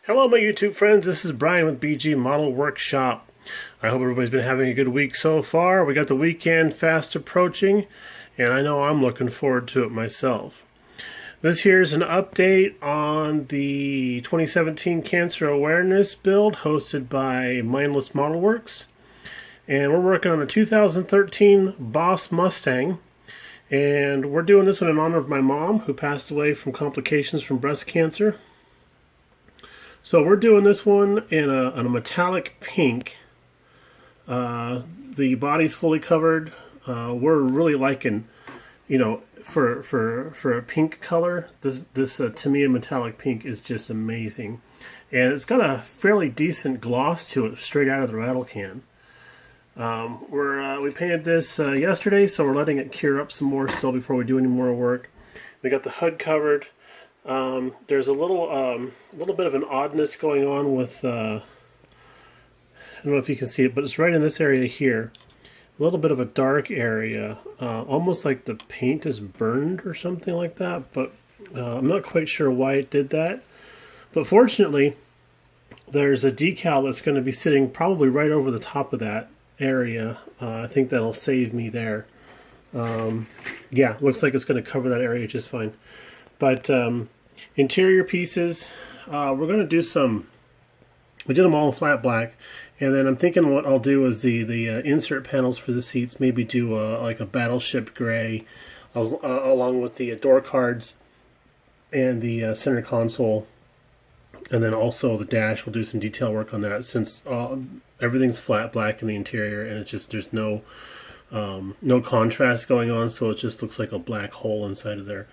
Hello my YouTube friends, this is Brian with BG Model Workshop. I hope everybody's been having a good week so far. We got the weekend fast approaching, and I know I'm looking forward to it myself. This here is an update on the 2017 Cancer Awareness build hosted by Mindless Model Works. And we're working on a 2013 Boss Mustang. And we're doing this one in honor of my mom, who passed away from complications from breast cancer. So we're doing this one in a metallic pink. The body's fully covered. We're really liking, you know, for a pink color, this to me a metallic pink is just amazing, and it's got a fairly decent gloss to it straight out of the rattle can. We painted this yesterday, so we're letting it cure up some more still before we do any more work. We got the hood covered. There's a little bit of an oddness going on with, I don't know if you can see it, but it's right in this area here. A little bit of a dark area, almost like the paint is burned or something like that, but I'm not quite sure why it did that. But fortunately, there's a decal that's going to be sitting probably right over the top of that area. I think that'll save me there. Yeah, looks like it's going to cover that area just fine. But interior pieces, we're going to do some, we did them all in flat black, and then I'm thinking what I'll do is the insert panels for the seats, maybe do like a battleship gray, along with the door cards and the center console, and then also the dash. We'll do some detail work on that, since everything's flat black in the interior, and it's just, there's no contrast going on, so it just looks like a black hole inside of there.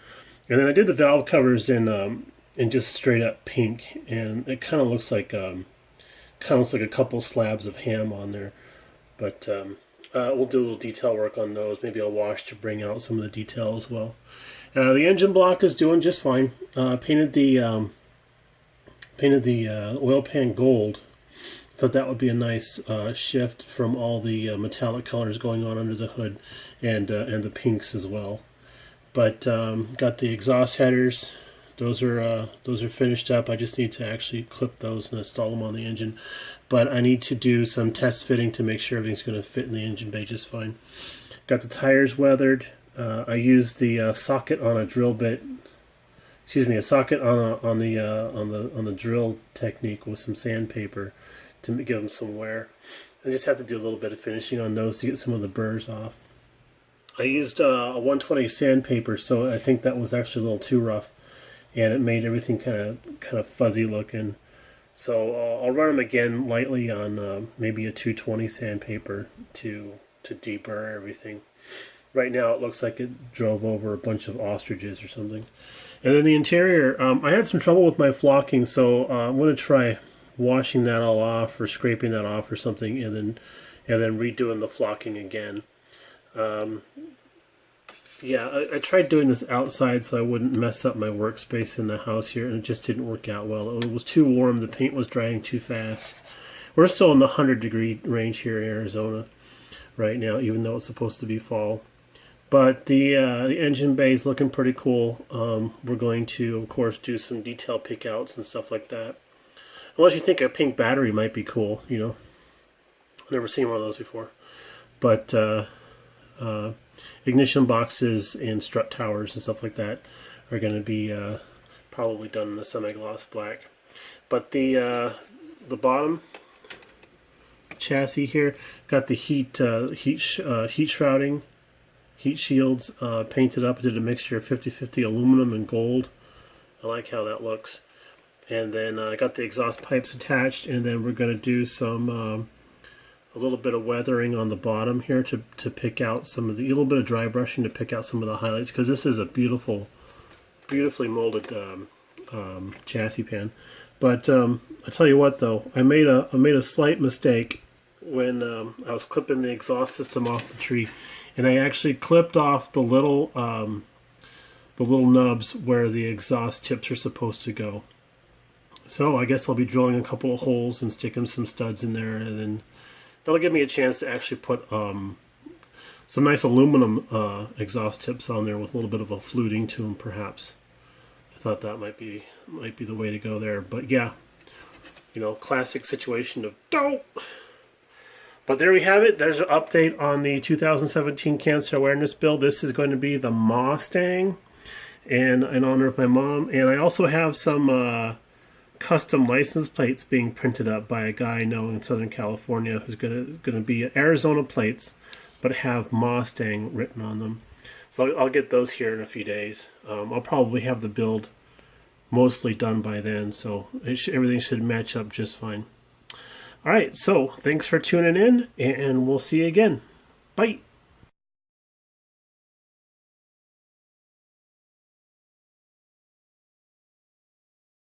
And then I did the valve covers in just straight up pink, and it kind of looks like a couple slabs of ham on there. But we'll do a little detail work on those. Maybe I'll wash to bring out some of the detail as well. The engine block is doing just fine. Painted the oil pan gold. Thought that would be a nice shift from all the metallic colors going on under the hood, and the pinks as well. But got the exhaust headers. Those are finished up. I just need to actually clip those and install them on the engine. But I need to do some test fitting to make sure everything's going to fit in the engine bay just fine. Got the tires weathered. I used the socket on a drill bit. Excuse me, a socket on the drill technique with some sandpaper to give them some wear. I just have to do a little bit of finishing on those to get some of the burrs off. I used a 120 sandpaper, so I think that was actually a little too rough, and it made everything kind of fuzzy looking. So I'll run them again lightly on maybe a 220 sandpaper to deburr everything. Right now it looks like it drove over a bunch of ostriches or something. And then the interior, I had some trouble with my flocking, so I'm going to try washing that all off or scraping that off or something, and then redoing the flocking again. Yeah, I tried doing this outside so I wouldn't mess up my workspace in the house here, and it just didn't work out well. It was too warm, the paint was drying too fast. We're still in the 100-degree range here in Arizona right now, even though it's supposed to be fall. But the engine bay is looking pretty cool. We're going to, of course, do some detail pickouts and stuff like that. Unless you think a pink battery might be cool, you know. I've never seen one of those before. But ignition boxes and strut towers and stuff like that are going to be probably done in the semi-gloss black. But the bottom chassis here got the heat shrouding, heat shields painted up. I did a mixture of 50-50 aluminum and gold. I like how that looks. And then I got the exhaust pipes attached, and then we're going to do some a little bit of weathering on the bottom here to pick out some of the, a little bit of dry brushing to pick out some of the highlights, because this is a beautifully molded chassis pan. But I tell you what though, I made a slight mistake when I was clipping the exhaust system off the tree, and I actually clipped off the little nubs where the exhaust tips are supposed to go. So I guess I'll be drilling a couple of holes and sticking some studs in there, and then that'll give me a chance to actually put some nice aluminum exhaust tips on there with a little bit of a fluting to them, perhaps. I thought that might be the way to go there. But yeah, You know, classic situation of dope. But there we have it. There's an update on the 2017 Cancer Awareness Bill. This is going to be the Ma-Stang, and in honor of my mom. And I also have some custom license plates being printed up by a guy I know in Southern California who's going to be Arizona plates, but have Ma-Stang written on them. So I'll get those here in a few days. I'll probably have the build mostly done by then, so everything should match up just fine. All right, so thanks for tuning in, and we'll see you again. Bye.